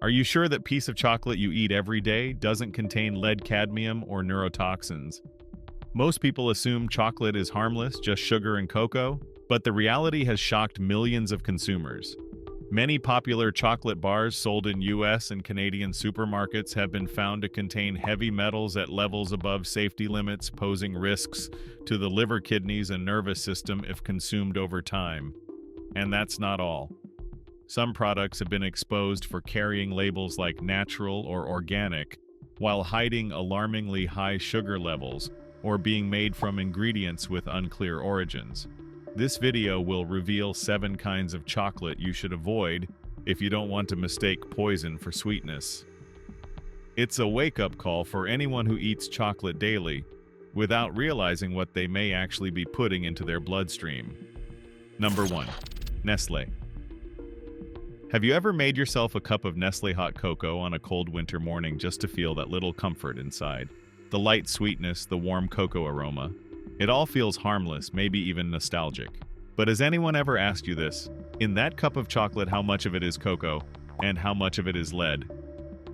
Are you sure that piece of chocolate you eat every day doesn't contain lead, cadmium, or neurotoxins? Most people assume chocolate is harmless, just sugar and cocoa, but the reality has shocked millions of consumers. Many popular chocolate bars sold in US and Canadian supermarkets have been found to contain heavy metals at levels above safety limits, posing risks to the liver, kidneys, and nervous system if consumed over time. And that's not all. Some products have been exposed for carrying labels like natural or organic, while hiding alarmingly high sugar levels or being made from ingredients with unclear origins. This video will reveal 7 kinds of chocolate you should avoid if you don't want to mistake poison for sweetness. It's a wake-up call for anyone who eats chocolate daily without realizing what they may actually be putting into their bloodstream. Number 1. Nestle. Have you ever made yourself a cup of Nestle hot cocoa on a cold winter morning just to feel that little comfort inside? The light sweetness, the warm cocoa aroma. It all feels harmless, maybe even nostalgic. But has anyone ever asked you this? In that cup of chocolate, how much of it is cocoa and how much of it is lead?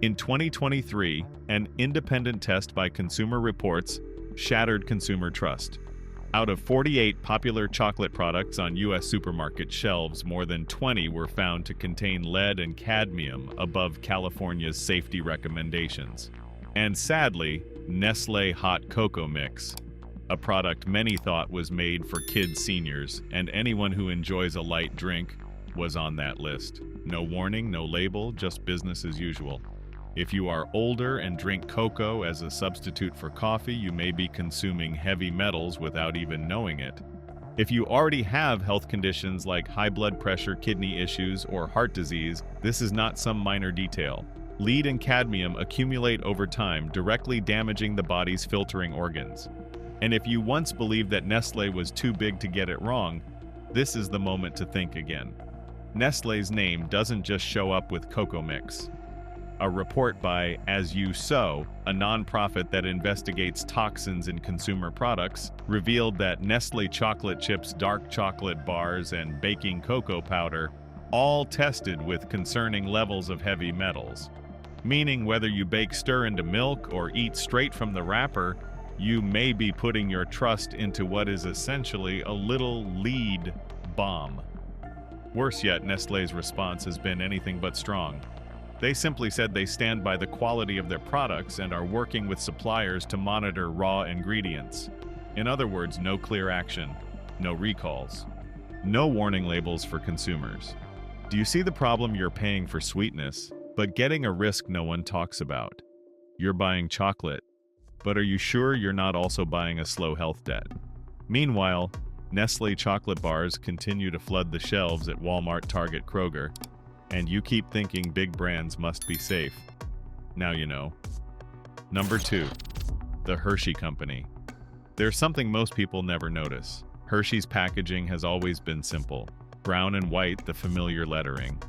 In 2023, an independent test by Consumer Reports shattered consumer trust. Out of 48 popular chocolate products on U.S. supermarket shelves, more than 20 were found to contain lead and cadmium above California's safety recommendations. And sadly, Nestle Hot Cocoa Mix, a product many thought was made for kids, seniors, and anyone who enjoys a light drink, was on that list. No warning, no label, just business as usual. If you are older and drink cocoa as a substitute for coffee, you may be consuming heavy metals without even knowing it. If you already have health conditions like high blood pressure, kidney issues, or heart disease, this is not some minor detail. Lead and cadmium accumulate over time, directly damaging the body's filtering organs. And if you once believed that Nestle was too big to get it wrong, this is the moment to think again. Nestle's name doesn't just show up with Cocoa Mix. A report by As You Sow, a nonprofit that investigates toxins in consumer products, revealed that Nestle chocolate chips, dark chocolate bars, and baking cocoa powder all tested with concerning levels of heavy metals. Meaning whether you bake stir into milk or eat straight from the wrapper, you may be putting your trust into what is essentially a little lead bomb. Worse yet, Nestle's response has been anything but strong. They simply said they stand by the quality of their products and are working with suppliers to monitor raw ingredients. In other words, no clear action, no recalls, no warning labels for consumers. Do you see the problem? You're paying for sweetness, but getting a risk no one talks about. You're buying chocolate, but are you sure you're not also buying a slow health debt? Meanwhile, Nestle chocolate bars continue to flood the shelves at Walmart, Target, Kroger, and you keep thinking big brands must be safe. Now you know. Number 2. The Hershey Company. There's something most people never notice. Hershey's packaging has always been simple. Brown and white, the familiar lettering.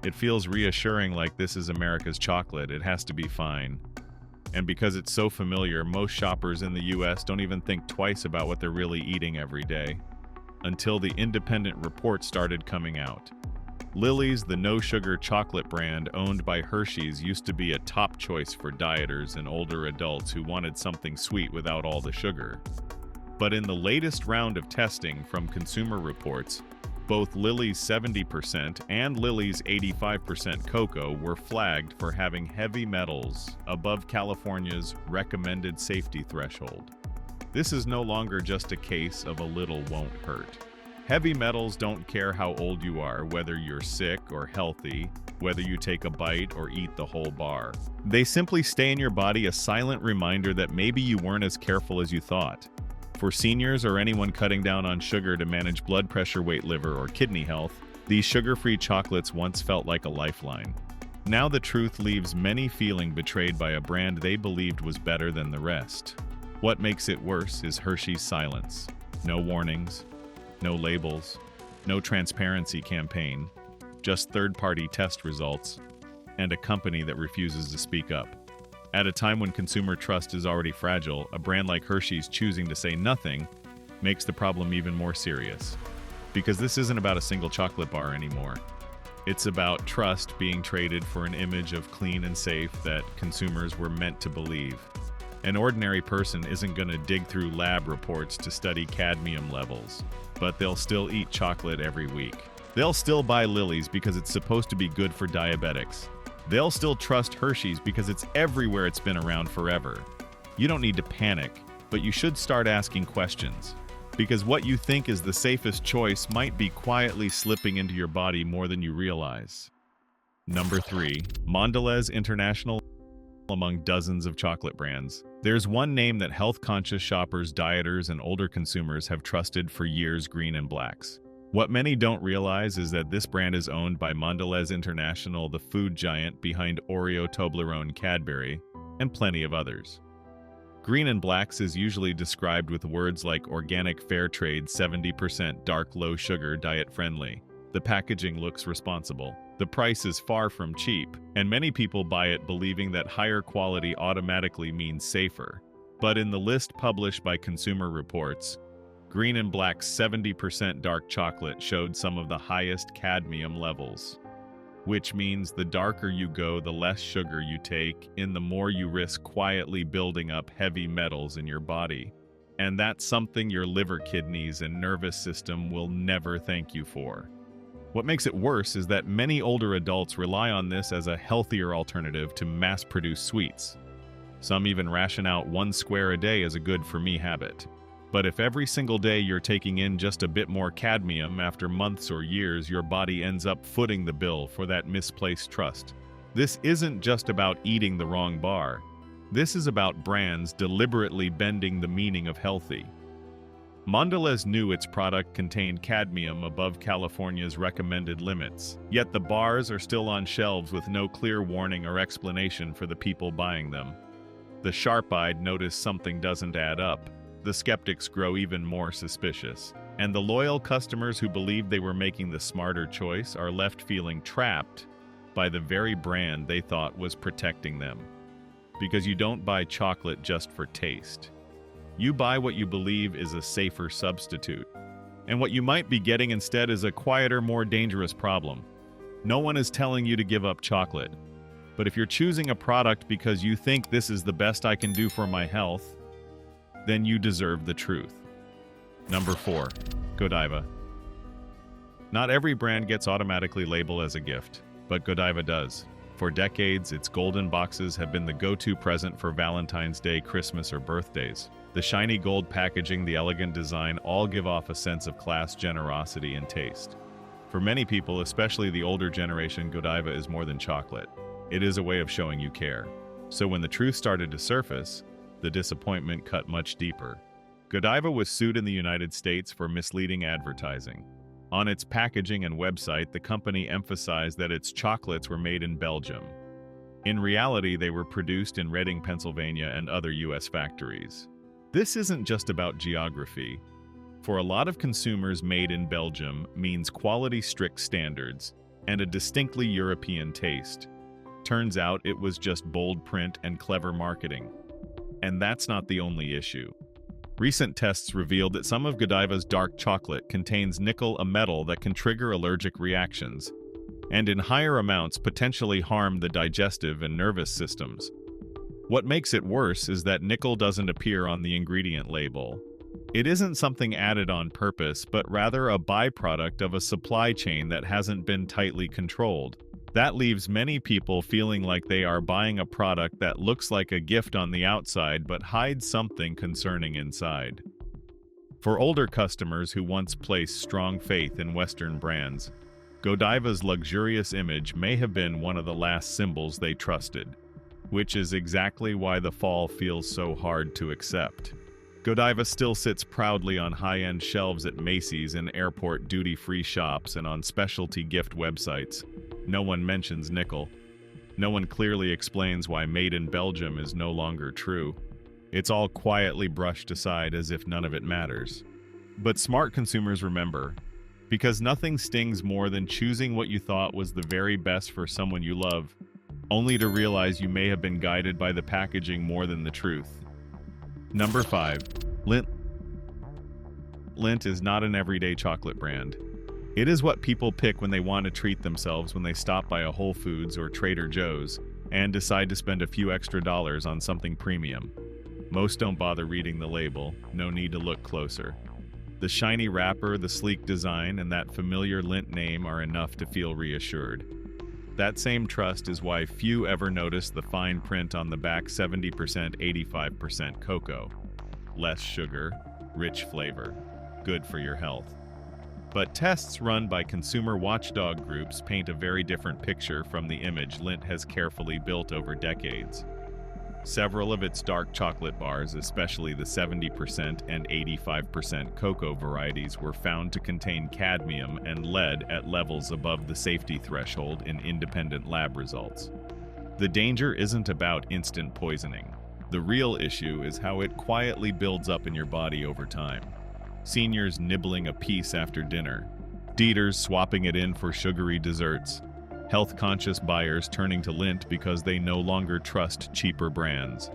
It feels reassuring, like this is America's chocolate, it has to be fine. And because it's so familiar, most shoppers in the US don't even think twice about what they're really eating every day. Until the independent report started coming out. Lily's, the no-sugar chocolate brand owned by Hershey's, used to be a top choice for dieters and older adults who wanted something sweet without all the sugar. But in the latest round of testing from Consumer Reports, both Lily's 70% and Lily's 85% cocoa were flagged for having heavy metals above California's recommended safety threshold. This is no longer just a case of a little won't hurt. Heavy metals don't care how old you are, whether you're sick or healthy, whether you take a bite or eat the whole bar. They simply stay in your body, a silent reminder that maybe you weren't as careful as you thought. For seniors or anyone cutting down on sugar to manage blood pressure, weight, liver, or kidney health, these sugar-free chocolates once felt like a lifeline. Now the truth leaves many feeling betrayed by a brand they believed was better than the rest. What makes it worse is Hershey's silence. No warnings, no labels, no transparency campaign, just third-party test results, and a company that refuses to speak up. At a time when consumer trust is already fragile, a brand like Hershey's choosing to say nothing makes the problem even more serious. Because this isn't about a single chocolate bar anymore. It's about trust being traded for an image of clean and safe that consumers were meant to believe. An ordinary person isn't going to dig through lab reports to study cadmium levels, but they'll still eat chocolate every week. They'll still buy Lily's because it's supposed to be good for diabetics. They'll still trust Hershey's because it's everywhere, it's been around forever. You don't need to panic, but you should start asking questions. Because what you think is the safest choice might be quietly slipping into your body more than you realize. Number 3. Mondelez International. Among dozens of chocolate brands, there's one name that health-conscious shoppers, dieters, and older consumers have trusted for years: Green and Black's. What many don't realize is that this brand is owned by Mondelez International, the food giant behind Oreo, Toblerone, Cadbury, and plenty of others. Green and Black's is usually described with words like organic, fair trade, 70% dark, low sugar, diet friendly. The packaging looks responsible. The price is far from cheap, and many people buy it believing that higher quality automatically means safer. But in the list published by Consumer Reports, Green and Black's 70% dark chocolate showed some of the highest cadmium levels, which means the darker you go, the less sugar you take, and the more you risk quietly building up heavy metals in your body. And that's something your liver, kidneys, and nervous system will never thank you for. What makes it worse is that many older adults rely on this as a healthier alternative to mass-produced sweets. Some even ration out 1 square a day as a good-for-me habit. But if every single day you're taking in just a bit more cadmium, after months or years your body ends up footing the bill for that misplaced trust. This isn't just about eating the wrong bar. This is about brands deliberately bending the meaning of healthy. Mondelez knew its product contained cadmium above California's recommended limits, yet the bars are still on shelves with no clear warning or explanation for the people buying them. The sharp-eyed notice something doesn't add up. The skeptics grow even more suspicious. And the loyal customers who believed they were making the smarter choice are left feeling trapped by the very brand they thought was protecting them. Because you don't buy chocolate just for taste. You buy what you believe is a safer substitute. And what you might be getting instead is a quieter, more dangerous problem. No one is telling you to give up chocolate. But if you're choosing a product because you think this is the best I can do for my health, then you deserve the truth. Number 4. Godiva. Not every brand gets automatically labeled as a gift, but Godiva does. For decades, its golden boxes have been the go-to present for Valentine's Day, Christmas, or birthdays. The shiny gold packaging, the elegant design, all give off a sense of class, generosity, and taste. For many people, especially the older generation, Godiva is more than chocolate. It is a way of showing you care. So when the truth started to surface, the disappointment cut much deeper. Godiva was sued in the United States for misleading advertising. On its packaging and website, the company emphasized that its chocolates were made in Belgium. In reality, they were produced in Reading, Pennsylvania, and other U.S. factories. This isn't just about geography. For a lot of consumers, made in Belgium means quality, strict standards, and a distinctly European taste. Turns out it was just bold print and clever marketing. And that's not the only issue. Recent tests revealed that some of Godiva's dark chocolate contains nickel, a metal that can trigger allergic reactions, and in higher amounts potentially harm the digestive and nervous systems. What makes it worse is that nickel doesn't appear on the ingredient label. It isn't something added on purpose, but rather a byproduct of a supply chain that hasn't been tightly controlled. That leaves many people feeling like they are buying a product that looks like a gift on the outside but hides something concerning inside. For older customers who once placed strong faith in Western brands, Godiva's luxurious image may have been one of the last symbols they trusted, which is exactly why the fall feels so hard to accept. Godiva still sits proudly on high-end shelves at Macy's and airport duty-free shops and on specialty gift websites. No one mentions nickel. No one clearly explains why made in Belgium is no longer true. It's all quietly brushed aside as if none of it matters. But smart consumers remember, because nothing stings more than choosing what you thought was the very best for someone you love, only to realize you may have been guided by the packaging more than the truth. Number 5. Lindt. Lindt is not an everyday chocolate brand. It is what people pick when they want to treat themselves when they stop by a Whole Foods or Trader Joe's and decide to spend a few extra dollars on something premium. Most don't bother reading the label, no need to look closer. The shiny wrapper, the sleek design, and that familiar Lindt name are enough to feel reassured. That same trust is why few ever notice the fine print on the back: 70%, 85% cocoa. Less sugar, rich flavor, good for your health. But tests run by consumer watchdog groups paint a very different picture from the image Lindt has carefully built over decades. Several of its dark chocolate bars, especially the 70% and 85% cocoa varieties, were found to contain cadmium and lead at levels above the safety threshold in independent lab results. The danger isn't about instant poisoning. The real issue is how it quietly builds up in your body over time. Seniors nibbling a piece after dinner, dieters swapping it in for sugary desserts, health-conscious buyers turning to Lindt because they no longer trust cheaper brands.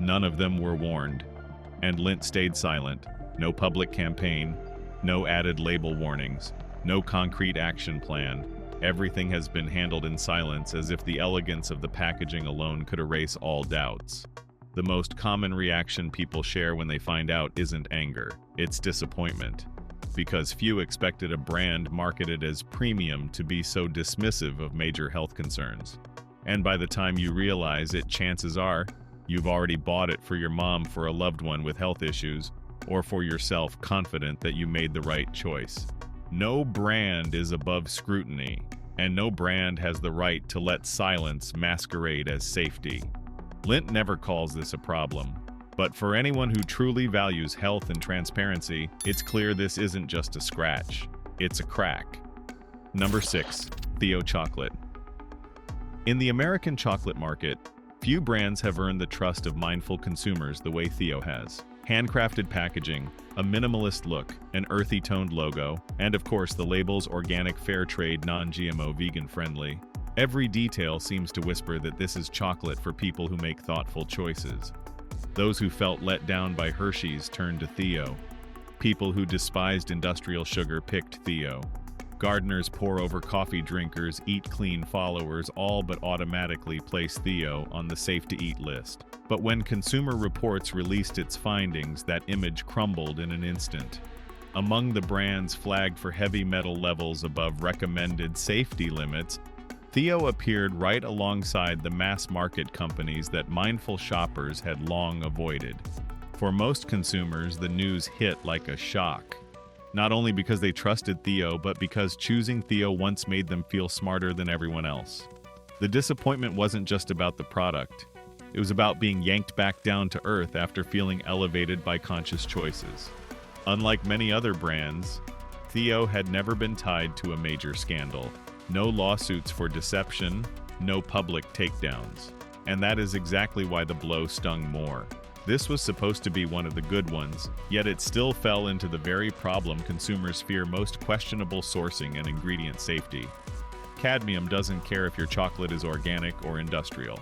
None of them were warned, and Lindt stayed silent. No public campaign, no added label warnings, no concrete action plan. Everything has been handled in silence, as if the elegance of the packaging alone could erase all doubts. The most common reaction people share when they find out isn't anger, it's disappointment. Because few expected a brand marketed as premium to be so dismissive of major health concerns. And by the time you realize it, chances are you've already bought it for your mom, for a loved one with health issues, or for yourself, confident that you made the right choice. No brand is above scrutiny, and no brand has the right to let silence masquerade as safety. Lindt never calls this a problem. But for anyone who truly values health and transparency, it's clear this isn't just a scratch, it's a crack. Number 6. Theo chocolate. In the American chocolate market, few brands have earned the trust of mindful consumers the way Theo has. Handcrafted packaging, a minimalist look, an earthy toned logo, and of course the label's organic, fair trade, non-GMO, vegan friendly. Every detail seems to whisper that this is chocolate for people who make thoughtful choices. Those who felt let down by Hershey's turned to Theo. People who despised industrial sugar picked Theo. Gardeners, pour-over coffee drinkers, eat-clean followers all but automatically place Theo on the safe-to-eat list. But when Consumer Reports released its findings, that image crumbled in an instant. Among the brands flagged for heavy metal levels above recommended safety limits, Theo appeared right alongside the mass-market companies that mindful shoppers had long avoided. For most consumers, the news hit like a shock. Not only because they trusted Theo, but because choosing Theo once made them feel smarter than everyone else. The disappointment wasn't just about the product. It was about being yanked back down to earth after feeling elevated by conscious choices. Unlike many other brands, Theo had never been tied to a major scandal. No lawsuits for deception, no public takedowns. And that is exactly why the blow stung more. This was supposed to be one of the good ones, yet it still fell into the very problem consumers fear most: questionable sourcing and ingredient safety. Cadmium doesn't care if your chocolate is organic or industrial.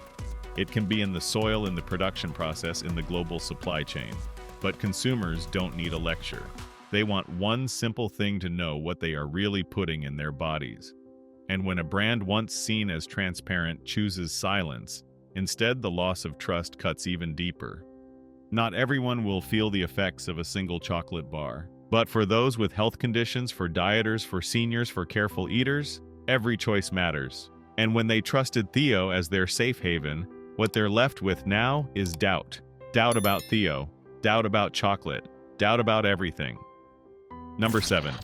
It can be in the soil, in the production process, in the global supply chain. But consumers don't need a lecture. They want one simple thing: to know what they are really putting in their bodies. And when a brand once seen as transparent chooses silence, instead, the loss of trust cuts even deeper. Not everyone will feel the effects of a single chocolate bar, but for those with health conditions, for dieters, for seniors, for careful eaters, every choice matters. And when they trusted Theo as their safe haven, what they're left with now is doubt. Doubt about Theo, doubt about chocolate, doubt about everything. Number 7.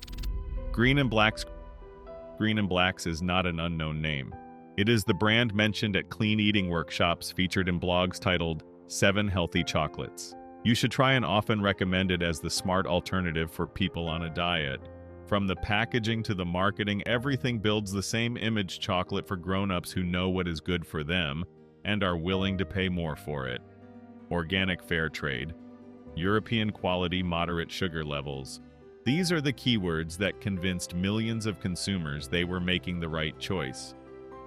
Green and Black's. Green and Black's is not an unknown name. It is the brand mentioned at clean eating workshops, featured in blogs titled 7 Healthy Chocolates. You should try, and often recommended as the smart alternative for people on a diet. From the packaging to the marketing, everything builds the same image: chocolate for grown-ups who know what is good for them and are willing to pay more for it. Organic, fair trade, European quality, moderate sugar levels. These are the keywords that convinced millions of consumers they were making the right choice.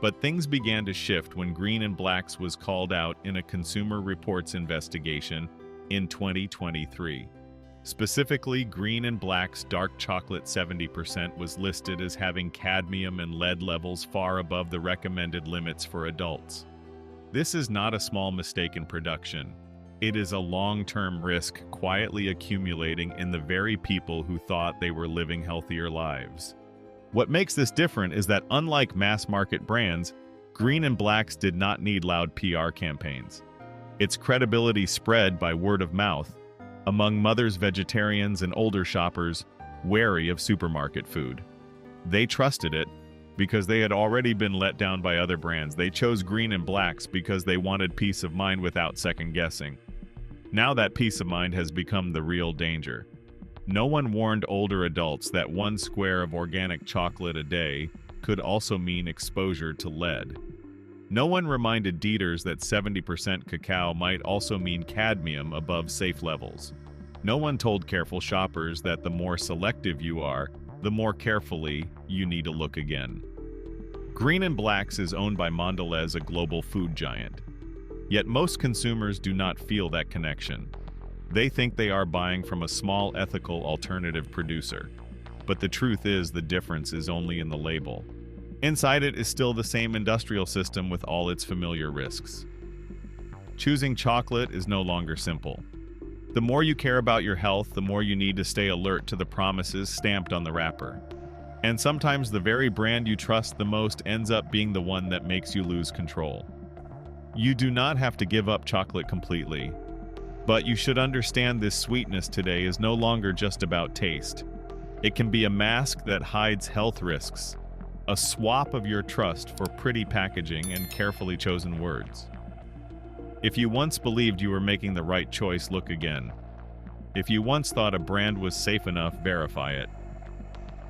But things began to shift when Green and Black's was called out in a Consumer Reports investigation in 2023. Specifically, Green and Black's dark chocolate 70% was listed as having cadmium and lead levels far above the recommended limits for adults. This is not a small mistake in production. It is a long-term risk quietly accumulating in the very people who thought they were living healthier lives. What makes this different is that unlike mass-market brands, Green and Black's did not need loud PR campaigns. Its credibility spread by word of mouth among mothers, vegetarians, and older shoppers wary of supermarket food. They trusted it because they had already been let down by other brands. They chose Green and Black's because they wanted peace of mind without second-guessing. Now that peace of mind has become the real danger. No one warned older adults that 1 square of organic chocolate a day could also mean exposure to lead. No one reminded Dieters that 70% cacao might also mean cadmium above safe levels. No one told careful shoppers that the more selective you are, the more carefully you need to look again. Green and Black's is owned by Mondelez, a global food giant. Yet most consumers do not feel that connection. They think they are buying from a small ethical alternative producer. But the truth is the difference is only in the label. Inside it is still the same industrial system with all its familiar risks. Choosing chocolate is no longer simple. The more you care about your health, the more you need to stay alert to the promises stamped on the wrapper. And sometimes the very brand you trust the most ends up being the one that makes you lose control. You do not have to give up chocolate completely, but you should understand this sweetness today is no longer just about taste. It can be a mask that hides health risks, a swap of your trust for pretty packaging and carefully chosen words. If you once believed you were making the right choice, look again. If you once thought a brand was safe enough, verify it.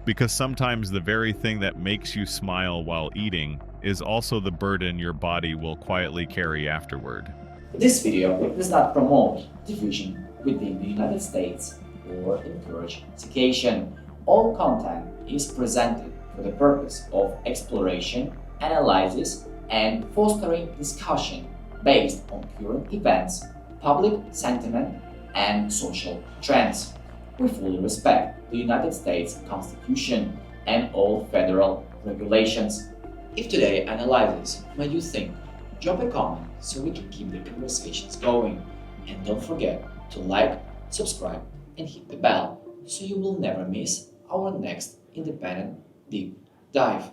Because sometimes the very thing that makes you smile while eating is also the burden your body will quietly carry afterward. This video does not promote diffusion within the United States or encourage education. All content is presented for the purpose of exploration, analysis, and fostering discussion based on current events, public sentiment, and social trends. We fully respect the United States Constitution and all federal regulations. If today's analysis made you think, drop a comment so we can keep the conversations going. And don't forget to like, subscribe, and hit the bell so you will never miss our next independent deep dive.